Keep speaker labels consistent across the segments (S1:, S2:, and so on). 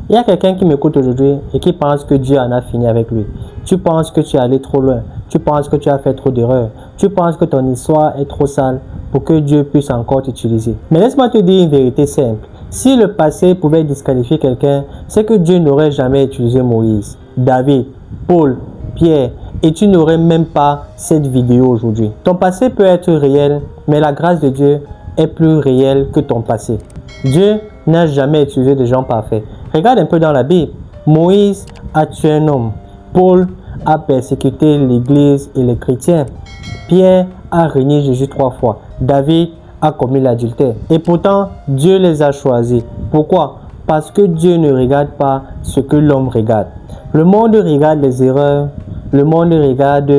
S1: Il y a quelqu'un qui m'écoute aujourd'hui et qui pense que Dieu en a fini avec lui. Tu penses que tu es allé trop loin. Tu penses que tu as fait trop d'erreurs. Tu penses que ton histoire est trop sale pour que Dieu puisse encore t'utiliser. Mais laisse-moi te dire une vérité simple. Si le passé pouvait disqualifier quelqu'un, c'est que Dieu n'aurait jamais utilisé Moïse, David, Paul, Pierre, et tu n'aurais même pas cette vidéo aujourd'hui. Ton passé peut être réel, mais la grâce de Dieu est plus réelle que ton passé. Dieu n'a jamais utilisé des gens parfaits. Regarde un peu dans la Bible. Moïse a tué un homme. Paul a persécuté l'église et les chrétiens. Pierre a renié Jésus 3 fois. David a commis l'adultère. Et pourtant, Dieu les a choisis. Pourquoi? Parce que Dieu ne regarde pas ce que l'homme regarde. Le monde regarde les erreurs. Le monde regarde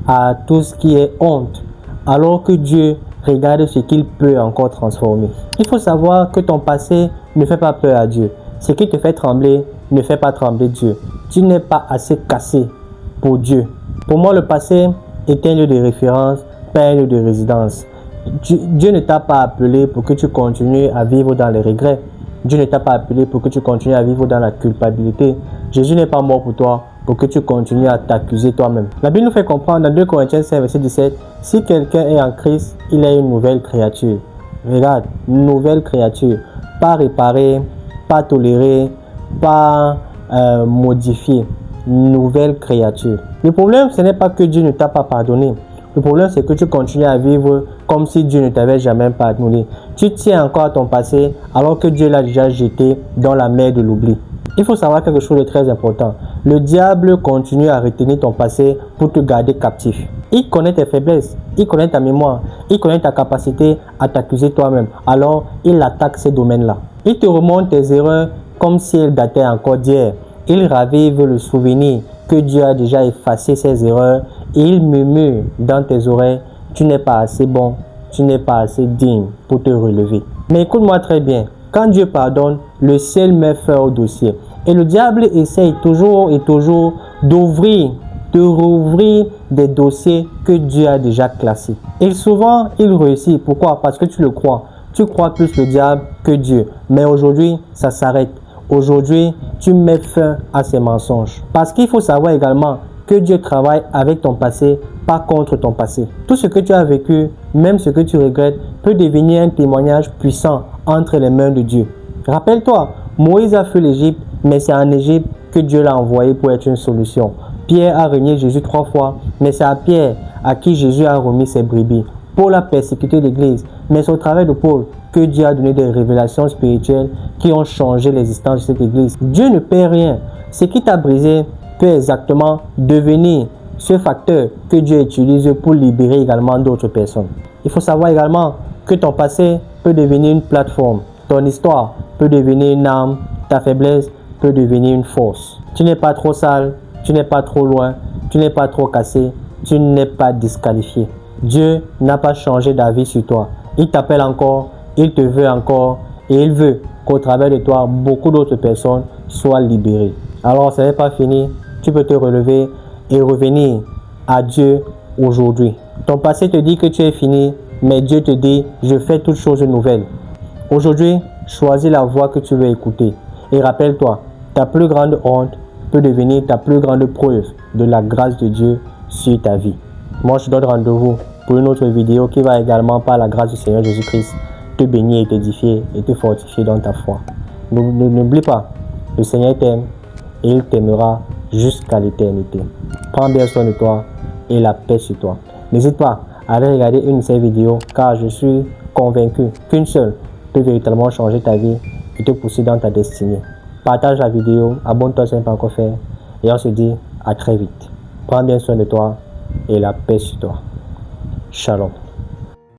S1: à tout ce qui est honte. Alors que Dieu regarde ce qu'il peut encore transformer. Il faut savoir que ton passé ne fait pas peur à Dieu. Ce qui te fait trembler ne fait pas trembler Dieu. Tu n'es pas assez cassé pour Dieu. Pour moi, le passé est un lieu de référence, pas un lieu de résidence. Dieu ne t'a pas appelé pour que tu continues à vivre dans les regrets. Dieu ne t'a pas appelé pour que tu continues à vivre dans la culpabilité. Jésus n'est pas mort pour toi pour que tu continues à t'accuser toi-même. La Bible nous fait comprendre dans 2 Corinthiens 5, verset 17, si quelqu'un est en Christ, il est une nouvelle créature. Regarde, une nouvelle créature. Pas réparée, pas tolérée, pas modifiée. Une nouvelle créature. Le problème, ce n'est pas que Dieu ne t'a pas pardonné. Le problème, c'est que tu continues à vivre comme si Dieu ne t'avait jamais pardonné. Tu tiens encore à ton passé alors que Dieu l'a déjà jeté dans la mer de l'oubli. Il faut savoir quelque chose de très important. Le diable continue à retenir ton passé pour te garder captif. Il connaît tes faiblesses, il connaît ta mémoire, il connaît ta capacité à t'accuser toi-même. Alors, il attaque ces domaines-là. Il te remonte tes erreurs comme si elles dataient encore d'hier. Il ravive le souvenir que Dieu a déjà effacé ses erreurs et il murmure dans tes oreilles, tu n'es pas assez bon, tu n'es pas assez digne pour te relever. Mais écoute-moi très bien, quand Dieu pardonne, le ciel met fin au dossier. Et le diable essaye toujours et toujours d'ouvrir, de rouvrir des dossiers que Dieu a déjà classés. Et souvent, il réussit. Pourquoi? Parce que tu le crois. Tu crois plus le diable que Dieu. Mais aujourd'hui, ça s'arrête. Aujourd'hui, tu mets fin à ces mensonges. Parce qu'il faut savoir également que Dieu travaille avec ton passé, pas contre ton passé. Tout ce que tu as vécu, même ce que tu regrettes, peut devenir un témoignage puissant entre les mains de Dieu. Rappelle-toi, Moïse a fui l'Égypte, mais c'est en Égypte que Dieu l'a envoyé pour être une solution. Pierre a renié Jésus 3 fois, mais c'est à Pierre à qui Jésus a remis ses brebis. Paul a persécuté l'Église, mais c'est au travers de Paul que Dieu a donné des révélations spirituelles qui ont changé l'existence de cette Église. Dieu ne perd rien. Ce qui t'a brisé peut exactement devenir ce facteur que Dieu utilise pour libérer également d'autres personnes. Il faut savoir également que ton passé peut devenir une plateforme. Ton histoire peut devenir une arme. Ta faiblesse peut devenir une force. Tu n'es pas trop sale, tu n'es pas trop loin, tu n'es pas trop cassé, tu n'es pas disqualifié. Dieu n'a pas changé d'avis sur toi. Il t'appelle encore, il te veut encore et il veut qu'au travers de toi, beaucoup d'autres personnes soient libérées. Alors, ce n'est pas fini. Tu peux te relever et revenir à Dieu aujourd'hui. Ton passé te dit que tu es fini, mais Dieu te dit, je fais toutes choses nouvelles. Aujourd'hui, choisis la voie que tu veux écouter. Et rappelle-toi, ta plus grande honte peut devenir ta plus grande preuve de la grâce de Dieu sur ta vie. Moi, je te donne rendez-vous pour une autre vidéo qui va également, par la grâce du Seigneur Jésus-Christ, te bénir et t'édifier et te fortifier dans ta foi. N'oublie pas, le Seigneur t'aime et il t'aimera jusqu'à l'éternité. Prends bien soin de toi et la paix sur toi. N'hésite pas à aller regarder une de ces vidéos car je suis convaincu qu'une seule peut véritablement changer ta vie et te pousser dans ta destinée. Partage la vidéo, abonne-toi si ce n'est pas encore fait et on se dit à très vite. Prends bien soin de toi et la paix sur toi. Shalom.